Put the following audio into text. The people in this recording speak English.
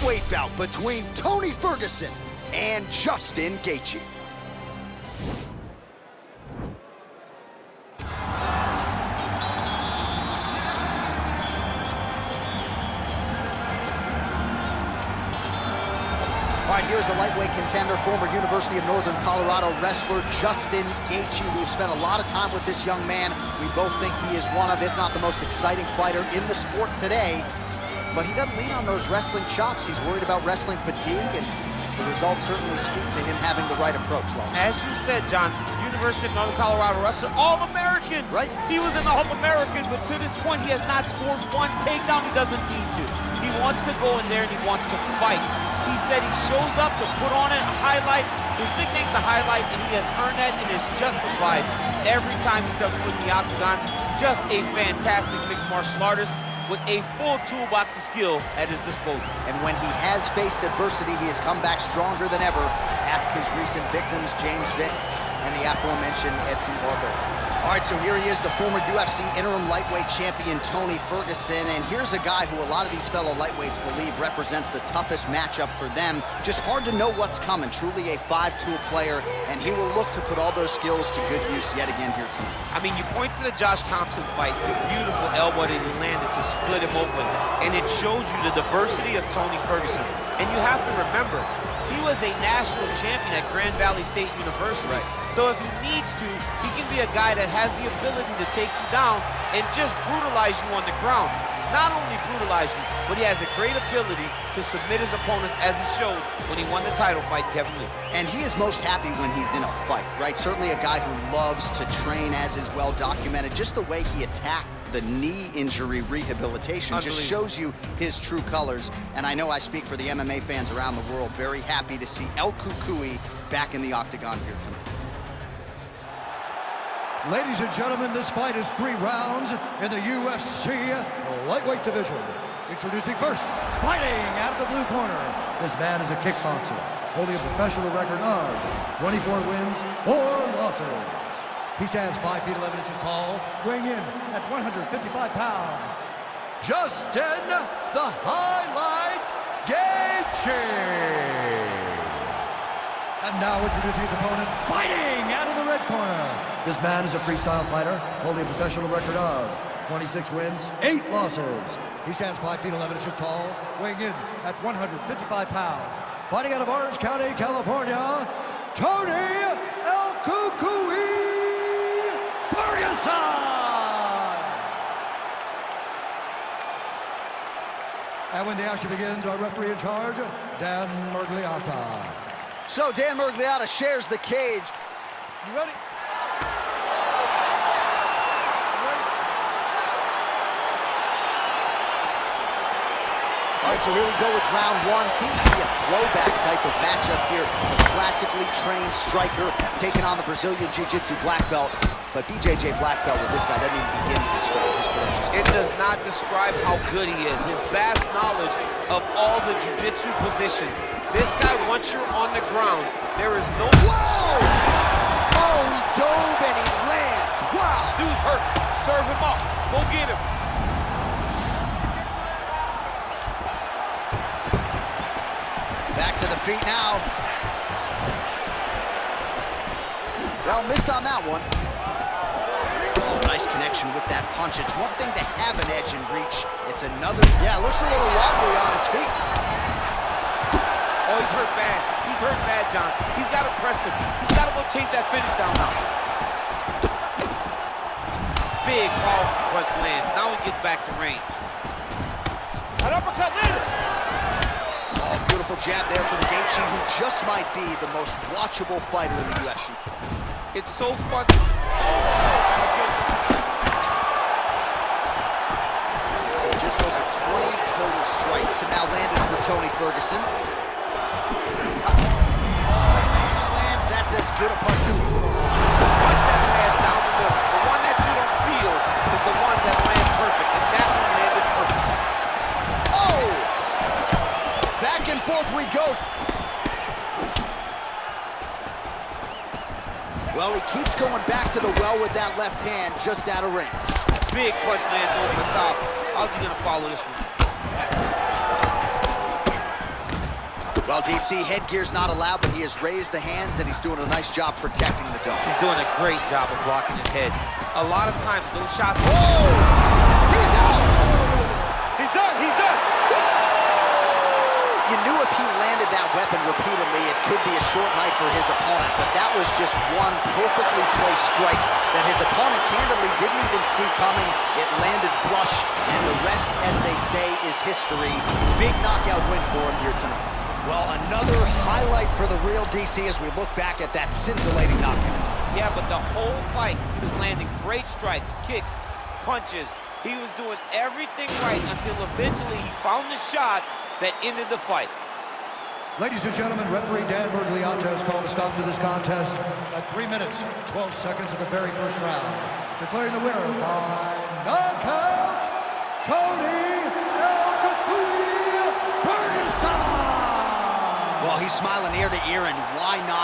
lightweight bout between Tony Ferguson and Justin Gaethje. All right, here's the lightweight contender, former University of Northern Colorado wrestler Justin Gaethje. We've spent a lot of time with this young man. We both think he is one of, if not the most exciting fighter in the sport today. But he doesn't lean on those wrestling chops. He's worried about wrestling fatigue, and the results certainly speak to him having the right approach, Lo. As you said, John, University of Northern Colorado wrestler, All-American. Right. He was an All-American, but to this point, he has not scored one takedown. He doesn't need to. He wants to go in there and he wants to fight. He said he shows up to put on a highlight. His nickname's the highlight, and he has earned that and is justified every time he steps foot in the octagon. Just a fantastic mixed martial artist with a full toolbox of skill at his disposal. And when he has faced adversity, he has come back stronger than ever. Ask his recent victims, James Vick and the aforementioned Edson Barboza. All right, so here he is, the former UFC interim lightweight champion, Tony Ferguson. And here's a guy who a lot of these fellow lightweights believe represents the toughest matchup for them. Just hard to know what's coming. Truly a five-tool player, and he will look to put all those skills to good use yet again here tonight. I mean, you point to the Josh Thompson fight, the beautiful elbow that he landed to split him open, and it shows you the diversity of Tony Ferguson. And you have to remember, he was a national champion at Grand Valley State University. Right. So if he needs to, he can be a guy that has the ability to take you down and just brutalize you on the ground. Not only brutalize you, but he has a great ability to submit his opponents, as he showed when he won the title fight, Kevin Lee. And he is most happy when he's in a fight, right? Certainly a guy who loves to train, as is well documented. Just the way he attacked the knee injury rehabilitation just shows you his true colors. And I know I speak for the MMA fans around the world, very happy to see El Cucuy back in the octagon here tonight. Ladies and gentlemen, this fight is 3 rounds in the UFC lightweight division. Introducing first, fighting out of the blue corner. This man is a kickboxer, holding a professional record of 24 wins, 4 losses. He stands 5 feet 11 inches tall, weighing in at 155 pounds. Justin, the Highlight Gaethje. And now introducing his opponent, fighting out of the red corner. This man is a freestyle fighter, holding a professional record of 26 wins, 8 losses. He stands 5 feet 11 inches tall, weighing in at 155 pounds. Fighting out of Orange County, California, Tony El Cucuy Ferguson! And when the action begins, our referee in charge, Dan Murgliata. So Dan Murgliata shares the cage. You ready? All right, so here we go with round 1. Seems to be a throwback type of matchup here. The classically trained striker taking on the Brazilian Jiu-Jitsu black belt. But BJJ black belt with this guy doesn't even begin to describe his credentials. It does not describe how good he is. His vast knowledge of all the jiu-jitsu positions. This guy, once you're on the ground, there is no... Whoa! Oh, he dove and he lands. Wow! Dude's hurt. Serve him up. Go get him. Back to the feet now. Well, missed on that one. Oh, nice connection with that punch. It's one thing to have an edge and reach. It's another. Yeah, looks a little wobbly on his feet. Oh, he's hurt bad. He's hurt bad, John. He's got to press him. He's got to go chase that finish down now. Big power punch lands. Now he gets back to range. An uppercut landed. Oh, beautiful jab there from Gaethje, who just might be the most watchable fighter in the UFC today. It's so fun. Oh, my goodness. So just those are 20 total strikes have now landed for Tony Ferguson. Slams, that's as good a punch as he's thrown. Punch that lands down the middle. The one that you don't feel is the one that lands perfect, and that's what landed perfect. Oh! Back and forth we go. Well, he keeps going back to the well with that left hand, just out of range. Big punch lands over the top. How's he gonna follow this one? Well, DC, headgear's not allowed, but he has raised the hands, and he's doing a nice job protecting the dome. He's doing a great job of blocking his head. A lot of times, those shots... Oh! He's out! He's done! He's done! You knew if he landed that weapon repeatedly, it could be a short night for his opponent, but that was just one perfectly placed strike that his opponent candidly didn't even see coming. It landed flush, and the rest, as they say, is history. Big knockout win for him here tonight. Well, another highlight for the real DC as we look back at that scintillating knockout. Yeah, but the whole fight, he was landing great strikes, kicks, punches. He was doing everything right until eventually he found the shot that ended the fight. Ladies and gentlemen, referee Dan Bergliata has called a stop to this contest at 3 minutes, 12 seconds of the very first round, declaring the winner by knockout, Tony ferguson. Well, he's smiling ear to ear, and why not?